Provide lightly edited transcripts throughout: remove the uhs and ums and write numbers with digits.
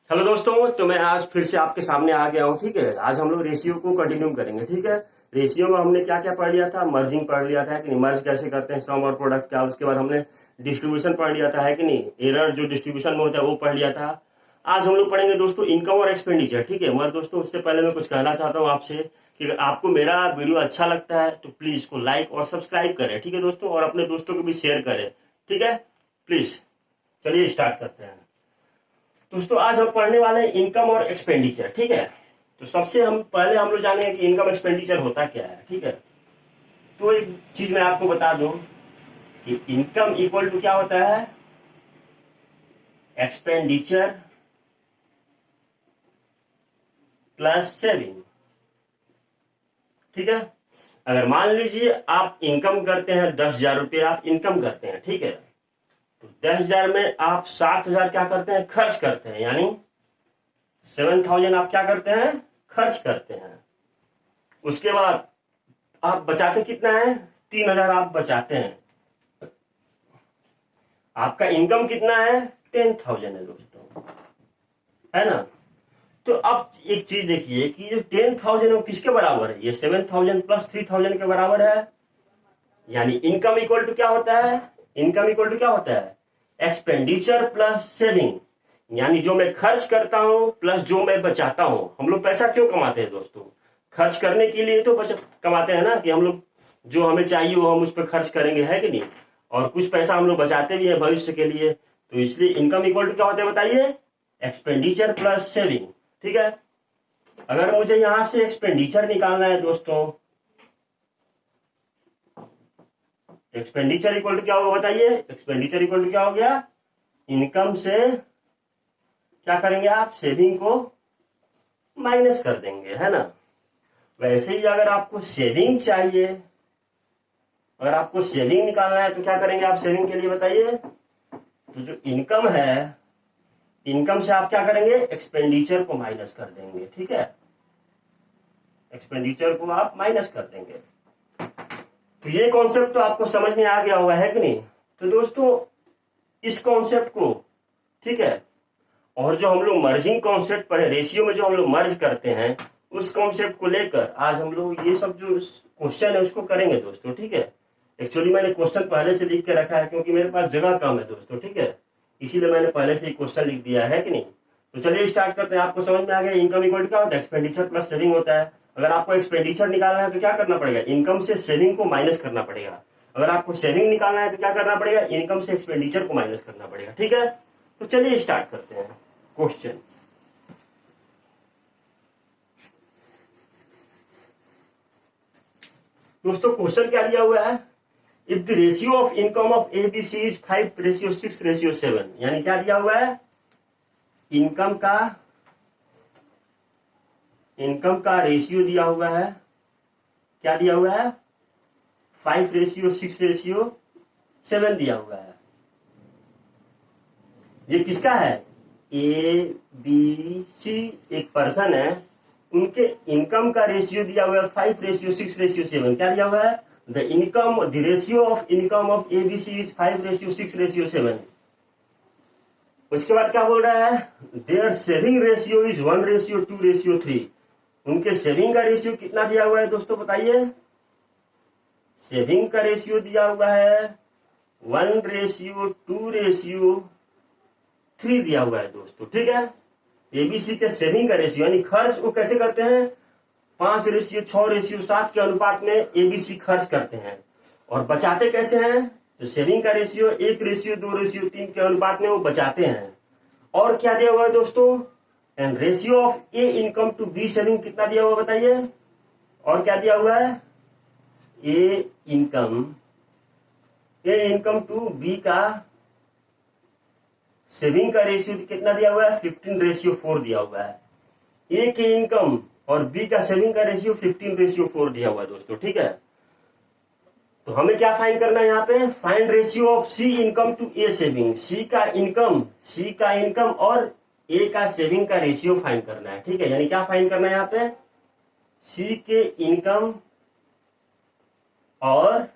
Hello दोस्तों, तो मैं आज फिर से आपके सामने आ गया हूँ। ठीक है, आज हम लोग रेशियो को कंटिन्यू करेंगे। ठीक है, रेशियो में हमने क्या क्या पढ़ लिया था? मर्जिंग पढ़ लिया था, है कि नहीं? मर्ज कैसे करते हैं, सम और प्रोडक्ट क्या। उसके बाद हमने डिस्ट्रीब्यूशन पढ़ लिया था, है कि नहीं? एरर जो डिस्ट्रीब्यूशन में होता है वो पढ़ लिया था। आज हम लोग पढ़ेंगे दोस्तों इनकम और एक्सपेंडिचर। ठीक है, मगर दोस्तों उससे पहले मैं कुछ कहना चाहता हूँ आपसे कि अगर आपको मेरा वीडियो अच्छा लगता है तो प्लीज इसको लाइक और सब्सक्राइब करें। ठीक है दोस्तों, और अपने दोस्तों को भी शेयर करें। ठीक है, प्लीज चलिए स्टार्ट करते हैं। दोस्तों आज हम पढ़ने वाले हैं इनकम और एक्सपेंडिचर। ठीक है, तो सबसे हम पहले हम लोग जानेंगे कि इनकम एक्सपेंडिचर होता क्या है। ठीक है, तो एक चीज मैं आपको बता दूं कि इनकम इक्वल टू क्या होता है? Expenditure plus saving. ठीक है, अगर मान लीजिए आप इनकम करते हैं 10,000 रुपये, आप इनकम करते हैं। ठीक है, तो 10,000 में आप 7,000 क्या करते हैं? खर्च करते हैं, यानी 7,000 आप क्या करते हैं? खर्च करते हैं। उसके बाद आप बचाते कितना है? 3,000 आप बचाते हैं। आपका इनकम कितना है? 10,000 है दोस्तों, है ना? तो अब एक चीज देखिए कि जो 10,000 है वो किसके बराबर है? ये 7,000 प्लस 3,000 के बराबर है। यानी इनकम इक्वल टू क्या होता है? इनकम इक्वल टू क्या होता है? Expenditure plus saving. यानी जो मैं खर्च करता हूं प्लस जो मैं बचाता हूं। हम लोग पैसा क्यों कमाते हैं दोस्तों? खर्च करने के लिए तो बचत कमाते हैं ना, कि हम लोग जो हमें चाहिए वो हम उस पर खर्च करेंगे, है कि नहीं? और कुछ पैसा हम लोग बचाते भी हैं भविष्य के लिए। तो इसलिए इनकम इक्वल टू क्या होता है बताइए? Expenditure plus saving. ठीक है, अगर मुझे यहां से एक्सपेंडिचर निकालना है दोस्तों, एक्सपेंडिचर इक्वल टू क्या होगा बताइए? एक्सपेंडिचर इक्वल टू क्या हो गया? इनकम से क्या करेंगे आप? सेविंग को माइनस कर देंगे, है ना? वैसे ही अगर आपको सेविंग चाहिए, अगर आपको सेविंग निकालना है तो क्या करेंगे आप सेविंग के लिए बताइए? तो जो इनकम है, इनकम से आप क्या करेंगे? एक्सपेंडिचर को माइनस कर देंगे। ठीक है, एक्सपेंडिचर को आप माइनस कर देंगे। तो ये कॉन्सेप्ट तो आपको समझ में आ गया होगा, है कि नहीं? तो दोस्तों इस कॉन्सेप्ट को, ठीक है, और जो हम लोग मर्जिंग कॉन्सेप्ट पढ़े, रेशियो में जो हम लोग मर्ज करते हैं, उस कॉन्सेप्ट को लेकर आज हम लोग ये सब जो क्वेश्चन है उसको करेंगे दोस्तों। ठीक है, एक्चुअली मैंने क्वेश्चन पहले से लिख के रखा है क्योंकि मेरे पास जगह कम है दोस्तों। ठीक है, इसीलिए मैंने पहले से ही क्वेश्चन लिख दिया है कि नहीं? तो चलिए स्टार्ट करते हैं। आपको समझ में आ गया इनकम इक्वल क्या होता है? एक्सपेंडिचर प्लस सेविंग होता है। अगर आपको एक्सपेंडिचर निकालना है तो क्या करना पड़ेगा? इनकम से सेविंग को माइनस करना पड़ेगा। अगर आपको सेविंग निकालना है तो क्या करना पड़ेगा? इनकम से एक्सपेंडिचर को माइनस करना पड़ेगा। ठीक है, तो चलिए स्टार्ट करते हैं क्वेश्चन। दोस्तों क्वेश्चन क्या दिया हुआ है? If the ratio of income of ABC is 5:6:7, यानी क्या दिया हुआ है? इनकम का रेशियो दिया हुआ है। क्या दिया हुआ है? 5:6:7 दिया हुआ है। ये किसका है? ए बी सी एक पर्सन है, उनके इनकम का रेशियो दिया हुआ है 5:6:7। क्या दिया हुआ है? The ratio of income of ABC is 5:6:7। उसके बाद क्या बोल रहा है? Their saving ratio is 1:2:3। उनके सेविंग का रेशियो कितना दिया हुआ है दोस्तों बताइए? सेविंग का रेशियो दिया हुआ है 1:2:3 दिया हुआ है दोस्तों। ठीक है, एबीसी के सेविंग का रेशियो यानी खर्च वो कैसे करते हैं? 5:6:7 के अनुपात में एबीसी खर्च करते हैं। और बचाते कैसे हैं? तो सेविंग का रेशियो 1:2:3 के अनुपात में वो बचाते हैं। और क्या दिया हुआ है दोस्तों? And ratio of A income to B saving कितना दिया हुआ बताइए? और क्या दिया हुआ है? ए इनकम टू बी का सेविंग का रेशियो कितना दिया हुआ है? 15:4 दिया हुआ है। ए के इनकम और बी का सेविंग का रेशियो 15:4 दिया हुआ है दोस्तों। ठीक है, तो हमें क्या फाइंड करना है यहाँ पे? Find ratio of C income to A saving. C का इनकम और ए का सेविंग का रेशियो फाइंड करना है। ठीक है, यानी क्या फाइंड करना है यहाँ पे? सी के इनकम और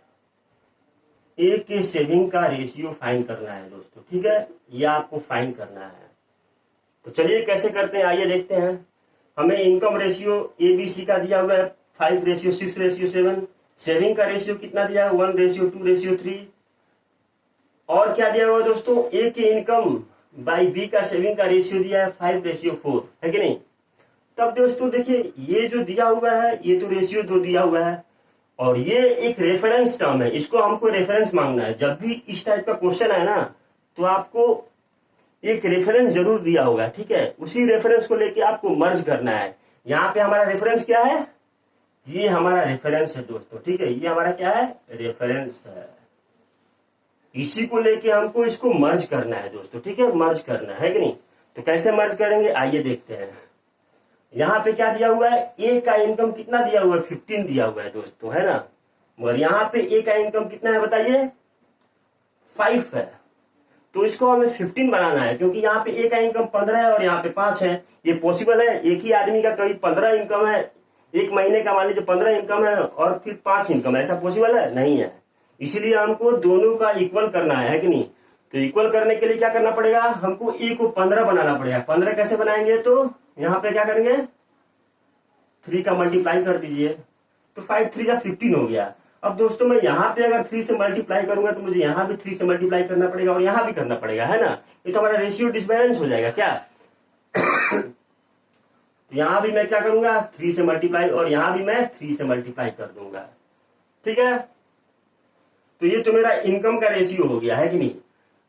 ए के सेविंग का रेशियो फाइंड करना है दोस्तों। ठीक है, ये आपको फाइंड करना है। तो चलिए कैसे करते हैं, आइए देखते हैं। हमें इनकम रेशियो ABC का दिया हुआ है 5:6:7। सेविंग का रेशियो कितना दिया है 1:2:3। और क्या दिया हुआ है दोस्तों, A की इनकम बाई B का सेविंग का रेशियो दिया है 5:4, है कि नहीं। तब दोस्तों देखिए ये जो दिया हुआ है ये तो रेशियो जो दिया हुआ है, और ये एक रेफरेंस टर्म है, इसको हमको रेफरेंस मांगना है। जब भी इस टाइप का क्वेश्चन है ना तो आपको एक रेफरेंस जरूर दिया होगा, ठीक है। उसी रेफरेंस को लेके आपको मर्ज करना है। यहाँ पे हमारा रेफरेंस क्या है, ये हमारा रेफरेंस है दोस्तों, ठीक है। ये हमारा क्या है, रेफरेंस है। इसी को लेके हमको इसको मर्ज करना है दोस्तों, ठीक है, मर्ज करना है कि नहीं। तो कैसे मर्ज करेंगे आइए देखते हैं। यहाँ पे क्या दिया हुआ है, ए का इनकम कितना दिया हुआ है 15 दिया हुआ है दोस्तों, है ना। मगर यहाँ पे ए का इनकम कितना है बताइए 5 है। तो इसको हमें 15 बनाना है, क्योंकि यहाँ पे ए का इनकम 15 है और यहाँ पे 5 है। ये पॉसिबल है, एक ही आदमी का कभी 15 इनकम है, एक महीने का मान लीजिए 15 इनकम है और फिर 5 इनकम, ऐसा पॉसिबल है नहीं है। इसीलिए हमको दोनों का इक्वल करना है कि नहीं। तो इक्वल करने के लिए क्या करना पड़ेगा, हमको ए को 15 बनाना पड़ेगा। 15 कैसे बनाएंगे, तो यहाँ पे क्या करेंगे 3 का मल्टीप्लाई कर दीजिए, तो 5 3 जा 15 हो गया। अब दोस्तों मैं यहाँ पे अगर 3 से मल्टीप्लाई करूंगा तो मुझे यहाँ भी 3 से मल्टीप्लाई करना पड़ेगा और यहाँ भी करना पड़ेगा, है ना। ये तो हमारा रेशियो डिसबैलेंस हो जाएगा क्या। तो यहाँ भी मैं क्या करूंगा 3 से मल्टीप्लाई और यहाँ भी मैं 3 से मल्टीप्लाई कर दूंगा, ठीक है। तो ये तो मेरा इनकम का रेशियो हो गया, है कि नहीं।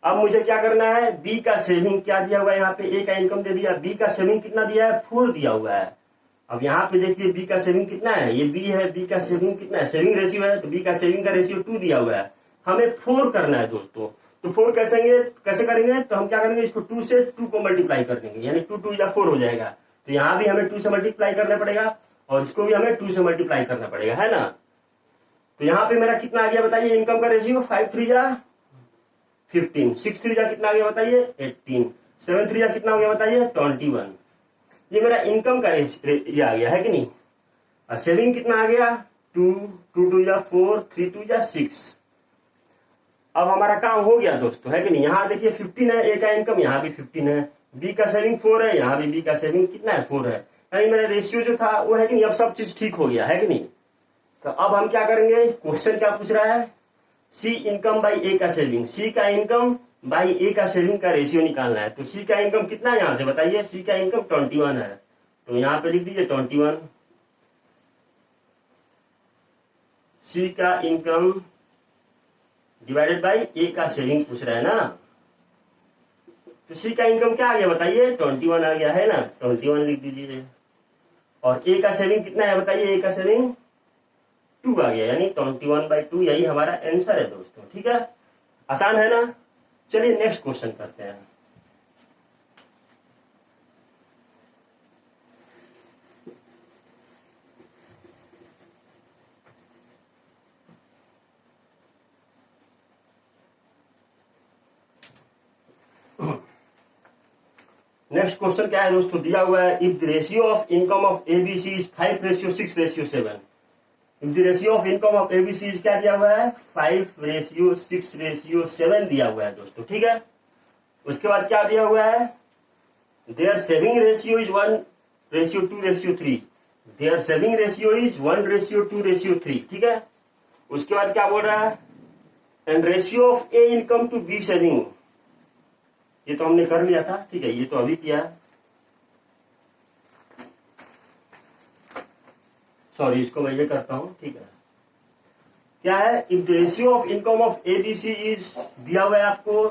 अब मुझे क्या करना है, बी का सेविंग क्या दिया हुआ है, यहाँ पे ए का इनकम दे दिया, बी का सेविंग कितना दिया है 4 दिया हुआ है। अब यहाँ पे देखिए बी का सेविंग कितना है, ये बी है, बी का सेविंग कितना है, सेविंग रेशियो है, तो बी का सेविंग का रेशियो 2 दिया हुआ है। हमें 4 करना है दोस्तों। तो 4 कैसे करेंगे, तो हम क्या करेंगे, इसको 2 से 2 को मल्टीप्लाई कर देंगे, यानी 2 2 या 4 हो जाएगा। तो यहाँ भी हमें 2 से मल्टीप्लाई करना पड़ेगा और इसको भी हमें 2 से मल्टीप्लाई करना पड़ेगा, है ना। तो यहाँ पे मेरा कितना आ गया बताइए इनकम का रेशियो 5 3 जा 15, 6 3 जा कितना आ गया बताइए 18, 7 3 जा कितना हो गया बताइए 21। ये मेरा इनकम का ये आ गया, है कि नहीं। और सेविंग कितना आ गया 2 2 2 जा 4 3 2 जा 6। अब हमारा काम हो गया दोस्तों, है कि नहीं। यहाँ देखिए 15 है, ए का इनकम यहाँ भी 15 है, बी का सेविंग 4 है, यहाँ भी बी का सेविंग कितना है 4 है। यानी मेरा रेशियो जो था वो है कि नहीं, अब सब चीज ठीक हो गया, है कि नहीं। तो अब हम क्या करेंगे, क्वेश्चन क्या पूछ रहा है, सी इनकम बाई ए का सेविंग, सी का इनकम बाई ए का सेविंग का रेशियो निकालना है। तो सी का इनकम कितना है यहाँ से बताइए, सी का इनकम 21 है, तो यहाँ पे लिख दीजिए 21। सी का इनकम डिवाइडेड बाई ए का सेविंग पूछ रहा है ना। तो सी का इनकम क्या आ गया बताइए 21 आ गया, है ना, 21 लिख दीजिए। और ए का सेविंग कितना है बताइए, ए का सेविंग 2 आ गया, यानी 21/2, यही हमारा आंसर है दोस्तों, ठीक है। आसान है ना। चलिए नेक्स्ट क्वेश्चन करते हैं। नेक्स्ट क्वेश्चन क्या है दोस्तों, दिया हुआ है if the ratio of income of ABC is 5:6:7। If the ratio of income of ABC is क्या दिया हुआ है 5:6:7 दिया हुआ है दोस्तों, ठीक है। उसके बाद क्या दिया हुआ है, their saving ratio is 1:2:3, their saving ratio is 1:2:3, ठीक है। उसके बाद क्या बोल रहा है, and ratio of A income to B saving, ये तो हमने कर लिया था, ठीक है, ये तो अभी किया है। सॉरी, इसको मैं ये करता हूं, ठीक है। क्या है, if the ratio of income of ABC is दिया हुआ है आपको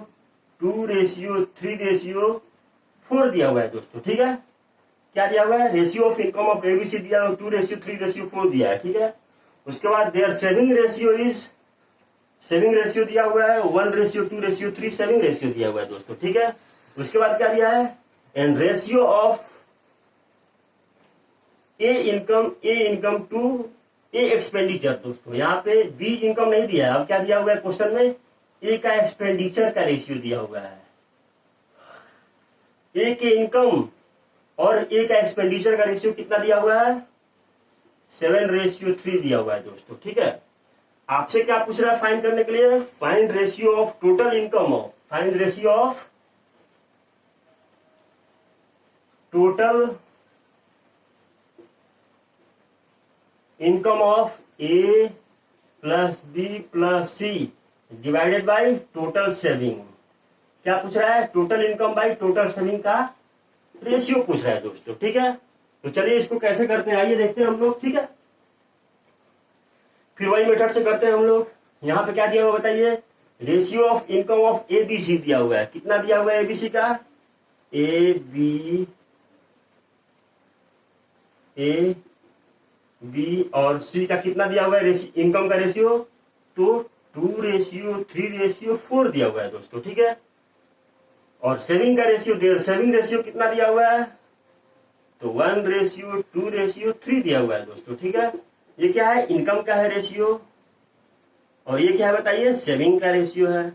2:3:4 दिया हुआ है दोस्तों, ठीक है। क्या दिया हुआ है, ratio of income of ABC दिया हुआ 2:3:4 दिया है, ठीक है। उसके बाद देयर सेविंग रेशियो दिया हुआ है 1:2:3 सेविंग रेशियो दिया हुआ है दोस्तों, ठीक है। उसके बाद क्या दिया है, and ratio of A income to A expenditure दोस्तों, यहाँ पे बी इनकम नहीं दिया है। अब क्या दिया हुआ है क्वेश्चन में, ए का एक्सपेंडिचर का रेशियो दिया हुआ है। ए के इनकम और ए का एक्सपेंडिचर का रेशियो कितना दिया हुआ है 7:3 दिया हुआ है दोस्तों, ठीक है। आपसे क्या पूछ रहा है फाइंड करने के लिए, find ratio of total income of, find ratio of total income of A plus B plus C divided by total saving. क्या पूछ रहा है? Total income by total saving का रेशियो पूछ रहा है दोस्तों, ठीक है। तो चलिए इसको कैसे करते हैं, आइए देखते हैं हम लोग, ठीक है। फिर वही मेथड से करते हैं हम लोग। यहाँ पे क्या दिया हुआ बताइए? Ratio of income of A B C दिया हुआ है। कितना दिया हुआ है ए बी सी का? ए बी और सी का कितना दिया हुआ है इनकम का रेशियो? तो 2:3:4 दिया हुआ है दोस्तों, ठीक है। और सेविंग का रेशियो, सेविंग रेशियो कितना दिया हुआ है? तो 1:2:3 दिया हुआ है दोस्तों, ठीक है। ये क्या है? इनकम का है रेशियो, और ये क्या है बताइए? सेविंग का रेशियो है,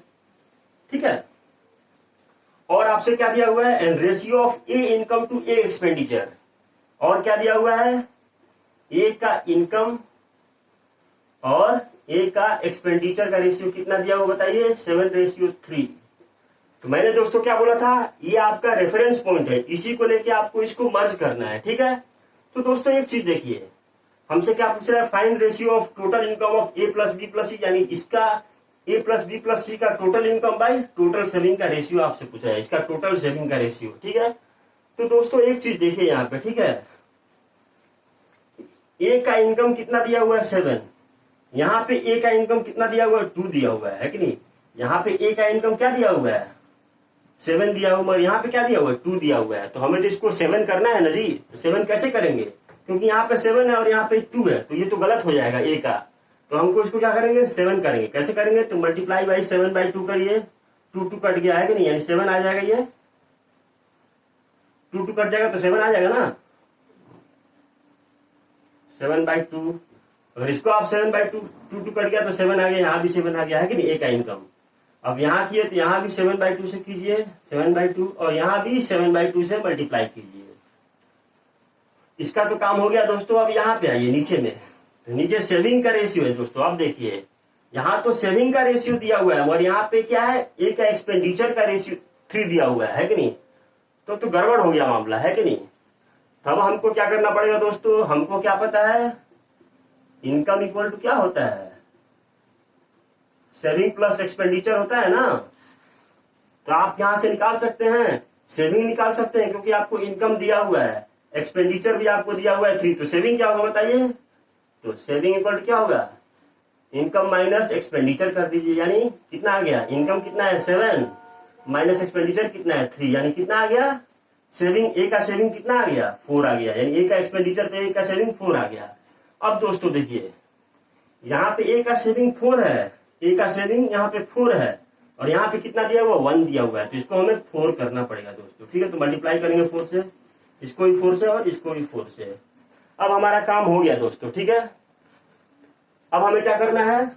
ठीक है। और आपसे क्या दिया हुआ है? And ratio of A income to A expenditure. और क्या दिया हुआ है? ए का इनकम और ए का एक्सपेंडिचर का रेशियो कितना दिया हुआ बताइए? 7:3। तो मैंने दोस्तों क्या बोला था? ये आपका रेफरेंस पॉइंट है, इसी को लेके आपको इसको मर्ज करना है, ठीक है। तो दोस्तों एक चीज देखिए, हमसे क्या पूछ रहा है? Find ratio of total income of A plus B plus C, यानी इसका A plus B plus C का total income by total saving का रेशियो आपसे पूछा है, इसका टोटल सेविंग का रेशियो, ठीक है। तो दोस्तों एक चीज देखिए यहाँ पे, ठीक है। ए का इनकम कितना दिया हुआ है? 7। यहाँ पे ए का इनकम कितना दिया हुआ है? 2 दिया हुआ है कि नहीं? यहाँ पे ए का इनकम क्या दिया हुआ है? 7 दिया हुआ है। यहाँ पे क्या दिया हुआ है? 2 दिया हुआ है। तो हमें तो इसको 7 करना है ना जी। तो 7 कैसे करेंगे? क्योंकि यहाँ पे 7 है और यहाँ पे 2 है, तो ये तो गलत हो जाएगा ए का। तो हमको इसको क्या करेंगे? 7 करेंगे। कैसे करेंगे? तो मल्टीप्लाई बाई 7/2 करिए। 2 कट गया है कि नहीं? यानी 7 आ जाएगा। ये 2 कट जाएगा तो 7 आ जाएगा ना। 7/2। अगर इसको आप 7/2 2 कट गया तो 7 आ गया, यहाँ भी 7 आ गया है कि नहीं? ए का इनकम। अब यहाँ किए तो यहाँ भी 7/2 से कीजिए, 7/2, और यहाँ भी 7/2 से मल्टीप्लाई कीजिए। इसका तो काम हो गया दोस्तों। अब यहाँ पे आइए नीचे में, तो नीचे सेविंग का रेशियो है दोस्तों। आप देखिए यहाँ तो सेविंग का रेशियो दिया हुआ है, और यहाँ पे क्या है? ए का एक्सपेंडिचर का रेशियो 3 दिया हुआ है कि नहीं? तो गड़बड़ हो गया मामला, है कि नहीं? तब हमको क्या करना पड़ेगा दोस्तों? हमको क्या पता है? इनकम इक्वल टू क्या होता है? सेविंग प्लस एक्सपेंडिचर होता है ना। तो आप यहां से निकाल सकते हैं, सेविंग निकाल सकते हैं, क्योंकि आपको इनकम दिया हुआ है, एक्सपेंडिचर भी आपको दिया हुआ है 3। तो सेविंग क्या होगा बताइए? तो सेविंग इक्वल टू क्या होगा? इनकम माइनस एक्सपेंडिचर कर दीजिए, यानी कितना आ गया? इनकम कितना है? 7 माइनस एक्सपेंडिचर कितना है? 3, यानी कितना आ गया? सेविंग, ए का सेविंग कितना आ गया? 4 आ गया। यानी ए का एक्सपेंडिचर पे ए का सेविंग 4 आ गया। अब दोस्तों देखिए यहाँ पे ए का सेविंग 4 है, ए का सेविंग यहाँ पे 4 है, और यहाँ पे कितना दिया हुआ? 1 दिया हुआ है। तो इसको हमें 4 करना पड़ेगा दोस्तों, ठीक है। तो मल्टीप्लाई करेंगे 4 से, इसको भी 4 से और इसको भी 4 से। अब हमारा काम हो गया दोस्तों, ठीक है। अब हमें क्या करना है?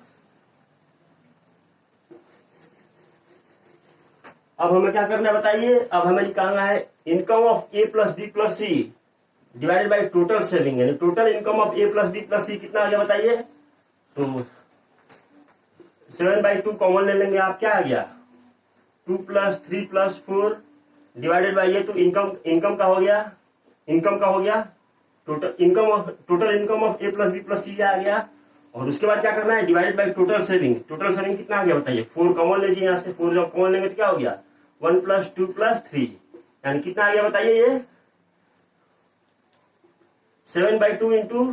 अब हमें क्या करना है बताइए? अब हमें निकालना है income of A plus B plus C divided by total saving, यानी total income of A plus B plus C कितना आ गया बताइए? तो 7/2 कॉमन ले लेंगे आप, क्या आ गया? 2 + 3 + 4 डिवाइडेड बाई ये तो इनकम का हो गया, इनकम का हो गया, total income of A plus B plus C आ गया। और उसके बाद क्या करना है? Divided by total saving. Total saving कितना आ गया बताइए? 4 कॉमन लीजिए यहाँ से, 4 जब कॉमन लेंगे तो क्या हो गया? 1 + 2 + 3, यानी कितना आ गया बताइए? ये 7/2 इंटू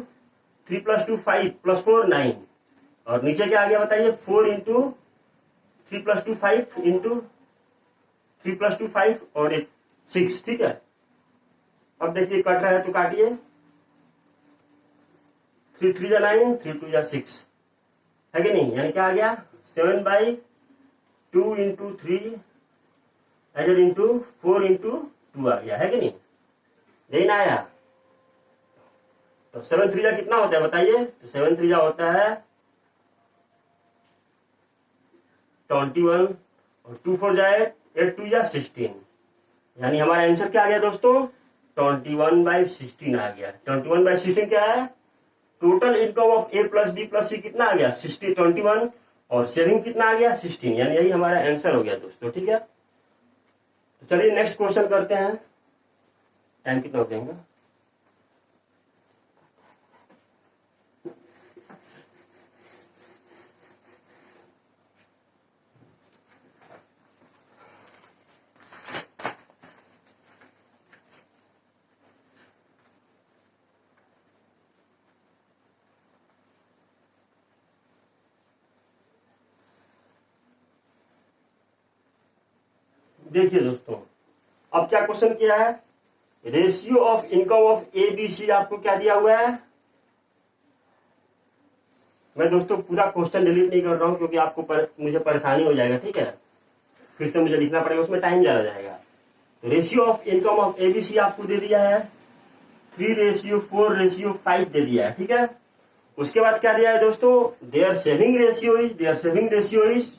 3 + 2 5 + 4 9, और नीचे क्या आ गया बताइए? 4 इंटू 3 + 2 5 इंटू 3 + 2 5 और 6, ठीक है। अब देखिए कट रहा है तो काटिए, 3 × 3 = 9, 3 × 2 = 6, है कि नहीं? यानी क्या आ गया? 7/2 इंटू 3 इंटू 4 इंटू 2 आ गया, है कि नहीं? यही ना आया? तो 7 × 3 कितना होता है बताइए? तो 7 × 3 होता है 21, और 2 × 4 = 8 × 2 = 16, यानी हमारा आंसर क्या आ गया दोस्तों? 21/16 आ गया। 21/16 क्या है? Total income of A plus B plus C कितना आ गया? 21, और सेविंग कितना आ गया? 16, यानी यही हमारा आंसर हो गया दोस्तों, ठीक है। तो चलिए नेक्स्ट क्वेश्चन करते हैं। टाइम कितना हो जाएगा? देखिए दोस्तों, अब क्या क्वेश्चन किया है, ratio of income of A B C आपको क्या दिया हुआ है। मैं दोस्तों पूरा क्वेश्चन डिलीट नहीं कर रहा हूं क्योंकि आपको मुझे परेशानी हो जाएगा, ठीक है, फिर से मुझे लिखना पड़ेगा, उसमें टाइम ज्यादा जाएगा। तो ratio of income of A B C आपको दे दिया है 3:4:5 दे दिया है, ठीक है। उसके बाद क्या दिया है दोस्तों, देयर सेविंग रेशियो इज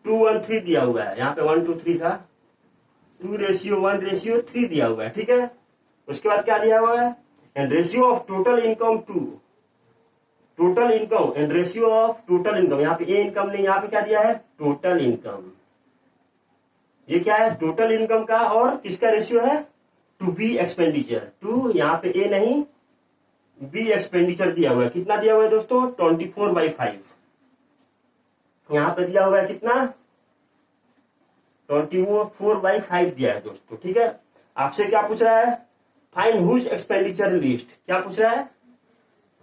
2:1:3 दिया हुआ है, यहाँ पे 1:3 था, 2:1:3 दिया हुआ है, ठीक है। उसके बाद क्या दिया हुआ है, and ratio of total income and ratio of total income, यहाँ पे ए इनकम नहीं, यहाँ पे क्या दिया है, टोटल इनकम। ये क्या है, टोटल इनकम का और किसका रेशियो है, टू बी एक्सपेंडिचर, टू यहाँ पे ए नहीं बी एक्सपेंडिचर दिया हुआ है। कितना दिया हुआ है दोस्तों, 24/5। यहाँ पे दिया हुआ है कितना, 24/5 दिया है दोस्तों, ठीक है। आपसे क्या पूछ रहा है, फाइंड हुज एक्सपेंडिचर लिस्ट, क्या पूछ रहा है,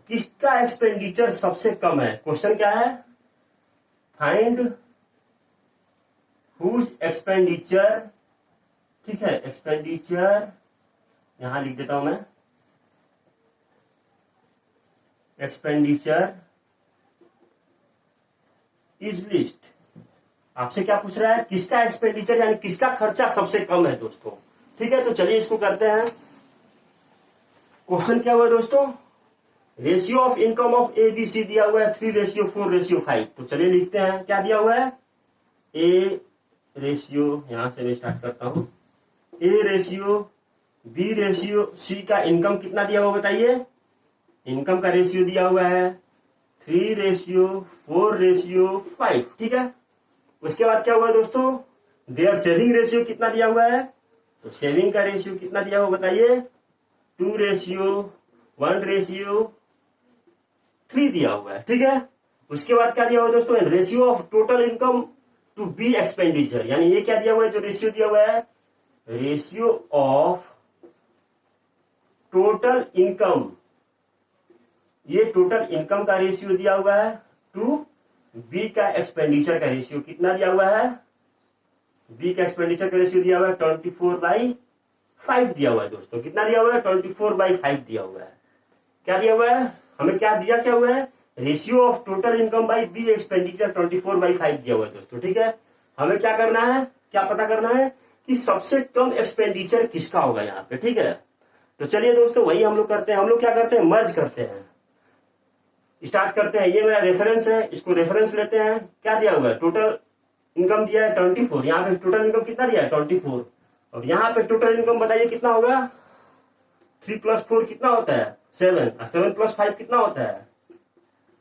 किसका एक्सपेंडिचर सबसे कम है। क्वेश्चन क्या है, फाइंड हुज एक्सपेंडिचर, ठीक है, एक्सपेंडिचर यहां लिख देता हूं मैं, एक्सपेंडिचर इज लिस्ट। आपसे क्या पूछ रहा है, किसका एक्सपेंडिचर यानी किसका खर्चा सबसे कम है दोस्तों, ठीक है। तो चलिए इसको करते हैं। क्वेश्चन क्या हुआ दोस्तों, ratio of income of A B C दिया हुआ है 3:4:5। तो चलिए लिखते हैं, क्या दिया हुआ है, ए रेशियो, यहां से मैं स्टार्ट करता हूं, A ratio B ratio C का इनकम कितना दिया हुआ बताइए, इनकम का रेशियो दिया हुआ है 3:4:5, ठीक है। उसके बाद क्या हुआ दोस्तों, देयर सेविंग रेशियो कितना दिया हुआ है, तो सेविंग का रेशियो कितना दिया हुआ बताइए, 2:1:3 दिया हुआ है, ठीक है। उसके बाद क्या दिया हुआ दोस्तों, ratio of total income to B expenditure, यानी ये क्या दिया हुआ है, जो रेशियो दिया हुआ है, रेशियो ऑफ टोटल इनकम, ये टोटल इनकम का रेशियो दिया हुआ है टू बी का एक्सपेंडिचर का रेशियो कितना दिया हुआ है, बी का एक्सपेंडिचर का रेशियो दिया हुआ है 24/5 दिया हुआ है दोस्तों। कितना दिया हुआ है, 24/5 दिया हुआ है। क्या दिया हुआ है, हमें क्या दिया, क्या हुआ है, ratio of total income by B expenditure 24/5 दिया हुआ है दोस्तों, ठीक है। हमें क्या करना है, क्या पता करना है कि सबसे कम एक्सपेंडिचर किसका होगा यहाँ पे, ठीक है। तो चलिए दोस्तों वही हम लोग करते हैं, हम लोग क्या करते हैं, मर्ज करते हैं, स्टार्ट करते हैं। ये मेरा रेफरेंस है, इसको रेफरेंस लेते हैं। क्या दिया हुआ है, टोटल इनकम दिया है 24, यहाँ पे टोटल इनकम कितना दिया है 24, और यहाँ पे टोटल इनकम बताइए कितना होगा, 3 + 4 कितना होता है 7, 7 + 5 कितना होता है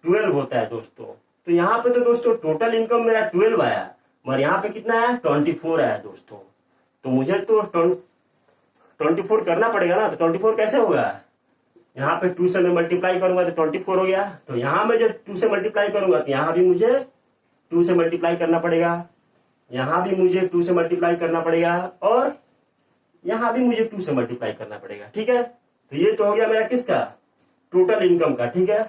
12 होता है दोस्तों। तो यहाँ पे तो दोस्तों टोटल इनकम मेरा 12 आया, मगर यहाँ पे कितना है 24 आया दोस्तों। तो मुझे तो 24 करना पड़ेगा ना, तो 24 कैसे होगा, यहाँ पे 2 से मैं मल्टीप्लाई करूंगा तो 24 हो गया। तो यहाँ मैं जब 2 से मल्टीप्लाई करूंगा तो यहाँ भी मुझे 2 से मल्टीप्लाई करना पड़ेगा, यहाँ भी मुझे 2 से मल्टीप्लाई करना पड़ेगा, और यहाँ भी मुझे 2 से मल्टीप्लाई करना पड़ेगा, ठीक है। तो ये तो हो गया मेरा किसका, टोटल इनकम का, ठीक है।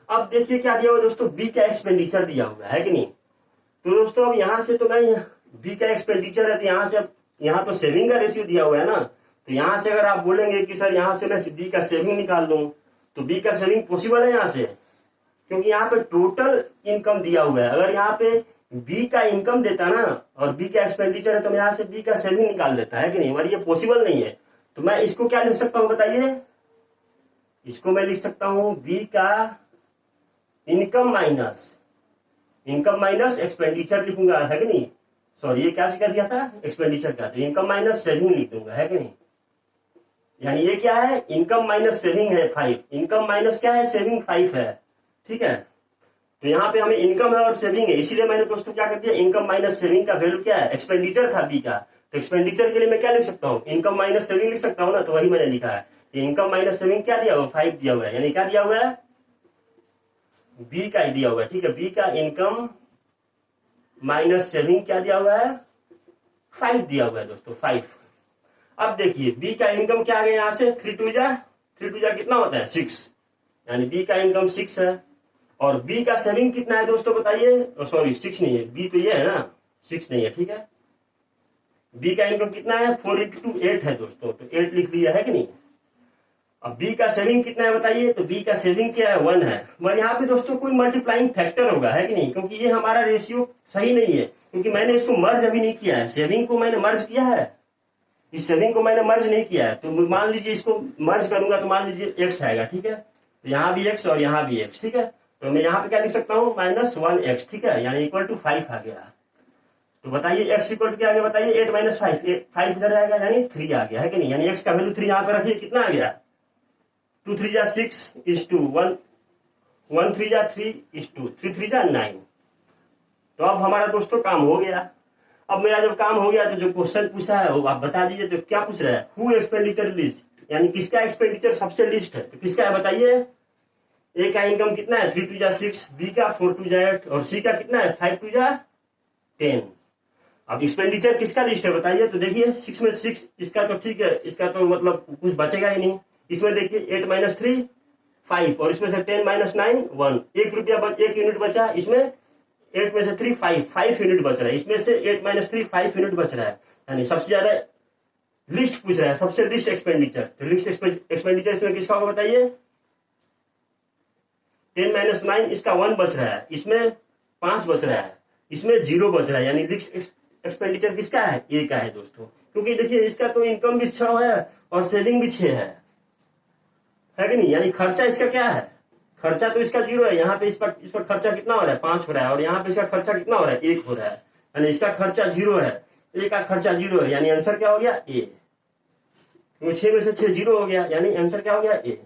अब देखिए क्या दिया हुआ दोस्तों, बी का एक्सपेंडिचर दिया हुआ है कि नहीं। तो दोस्तों अब यहाँ से तो मैं बी का एक्सपेंडिचर है, तो यहाँ से, अब यहाँ तो सेविंग का रेशियो दिया हुआ है ना, तो यहां से अगर आप बोलेंगे कि सर यहाँ से मैं बी का सेविंग निकाल लूं, तो बी का सेविंग पॉसिबल है यहाँ से, क्योंकि यहाँ पे टोटल इनकम दिया हुआ है। अगर यहाँ पे बी का इनकम देता ना और बी का एक्सपेंडिचर है, तो मैं यहाँ से बी का सेविंग निकाल लेता है कि नहीं, मगर ये पॉसिबल नहीं है। तो मैं इसको क्या लिख सकता हूँ बताइए, इसको मैं लिख सकता हूँ बी का इनकम माइनस एक्सपेंडिचर लिखूंगा, है कि नहीं, सॉरी ये क्या कर दिया था एक्सपेंडिचर का, तो इनकम माइनस सेविंग लिख दूंगा, है कि नहीं। यानी ये क्या है, इनकम माइनस सेविंग है 5, इनकम माइनस क्या है, सेविंग 5 है, ठीक है। तो यहाँ पे हमें इनकम है और सेविंग है, इसीलिए मैंने दोस्तों क्या कर दिया, इनकम माइनस सेविंग का वैल्यू क्या है, एक्सपेंडिचर था बी का, तो एक्सपेंडिचर के लिए मैं क्या लिख सकता हूँ, इनकम माइनस सेविंग लिख सकता हूँ ना, तो वही मैंने लिखा है। इनकम माइनस सेविंग क्या दिया हुआ, 5 दिया हुआ है, यानी क्या दिया हुआ है, बी का दिया हुआ है, ठीक है। बी का इनकम माइनस सेविंग क्या दिया हुआ है, 5 दिया हुआ है दोस्तों, 5। अब देखिए बी का इनकम क्या आ गया, यहां से 3 टू जा कितना होता है, 6, यानी बी का इनकम 6 है। और बी का सेविंग कितना है दोस्तों बताइए, सॉरी 6 नहीं है, बी तो ये है ना, 6 नहीं है, ठीक है। बी का इनकम कितना है, 4 × 2 8 है दोस्तों, तो 8 लिख लिया है कि नहीं। अब बी का सेविंग कितना है बताइए, तो बी का सेविंग क्या है, 1 है। और यहाँ पे दोस्तों कोई मल्टीप्लाइंग फैक्टर होगा, है कि नहीं, क्योंकि ये हमारा रेशियो सही नहीं है, क्योंकि मैंने इसको मर्ज अभी नहीं किया है। सेविंग को मैंने मर्ज किया है, इस सेविंग को मैंने मर्ज नहीं किया है। तो मान लीजिए इसको मर्ज करूंगा तो मान लीजिए x आएगा, ठीक है। तो यहाँ भी x और यहाँ भी x, ठीक है। तो मैं यहाँ पे क्या लिख सकता हूँ, -1x, ठीक है, यानी = 5 आ गया। तो बताइए x = क्या आ गया बताइए, 8 - 5, 5 इधर आएगा, यानी 3 आ गया, है कि नहीं। यानी x का वैल्यू 3 यहाँ पे रखिए, कितना आ गया, 2 3 जा 6 = 1, 1 3 जा 3 = 3 3 जा 9। तो अब हमारा दोस्तों काम हो गया। अब मेरा जब काम हो गया तो जो क्वेश्चन पूछा है वो आप बता दीजिए। तो क्या पूछ रहा है, हु एक्सपेंडिचर लिस्ट, यानी किसका एक्सपेंडिचर सबसे लिस्ट है, तो किसका है बताइए। ए का इनकम कितना है, 3 2 जा 6, बी का 4 2 जा 8, और सी का कितना है, 5 2 जा 10। अब एक्सपेंडिचर किसका लिस्ट है बताइए। तो देखिए 6 में 6, इसका तो ठीक है, इसका तो मतलब कुछ बचेगा ही नहीं। इसमें देखिए 8 - 3 5, और इसमें से 10 - 9 1, 1 रुपया 1 यूनिट बचा। इसमें 8 में से 3 5 यूनिट बच रहा है। इसमें से 8 - 3 5 यूनिट बच रहा है, यानी सबसे ज्यादा लिस्ट पूछ रहा है, सबसे लिस्ट एक्सपेंडिचर। तो लिस्ट एक्सपेंडिचर इसमें किसका होगा बताइए, 10 - 9, इसका 1 बच रहा है, इसमें 5 बच रहा है, इसमें 0 बच रहा है, यानी लिस्ट एक्सपेंडिचर किसका है, ए का है दोस्तों। क्योंकि देखिए इसका तो इनकम भी 6 है और सेविंग भी 6 है कि नहीं। यानी खर्चा इसका क्या है, खर्चा तो इसका 0 है। यहाँ पे इस पर खर्चा कितना हो रहा है, 5 हो रहा है, और यहाँ पे इसका खर्चा कितना हो रहा है, 1 हो रहा है, यानी इसका खर्चा 0 है, ए का खर्चा 0 है, यानी आंसर क्या हो गया, ए। 6 में से 6 0 हो गया, यानी आंसर क्या हो गया, ए।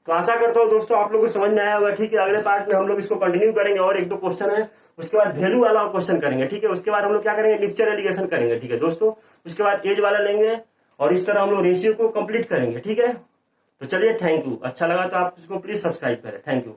तो आशा करता हूँ दोस्तों आप लोगों को समझ में आया होगा, ठीक है। अगले पार्ट में हम लोग इसको कंटिन्यू करेंगे, और 1-2 क्वेश्चन है, उसके बाद वैल्यू वाला क्वेश्चन करेंगे, ठीक है। उसके बाद हम लोग क्या करेंगे, मिक्सचर एलिगेशन करेंगे, ठीक है दोस्तों। उसके बाद एज वाला लेंगे, और इस तरह हम लोग रेशियो को कंप्लीट करेंगे, ठीक है। तो चलिए, थैंक यू। अच्छा लगा तो आप इसको प्लीज सब्सक्राइब करें, थैंक यू।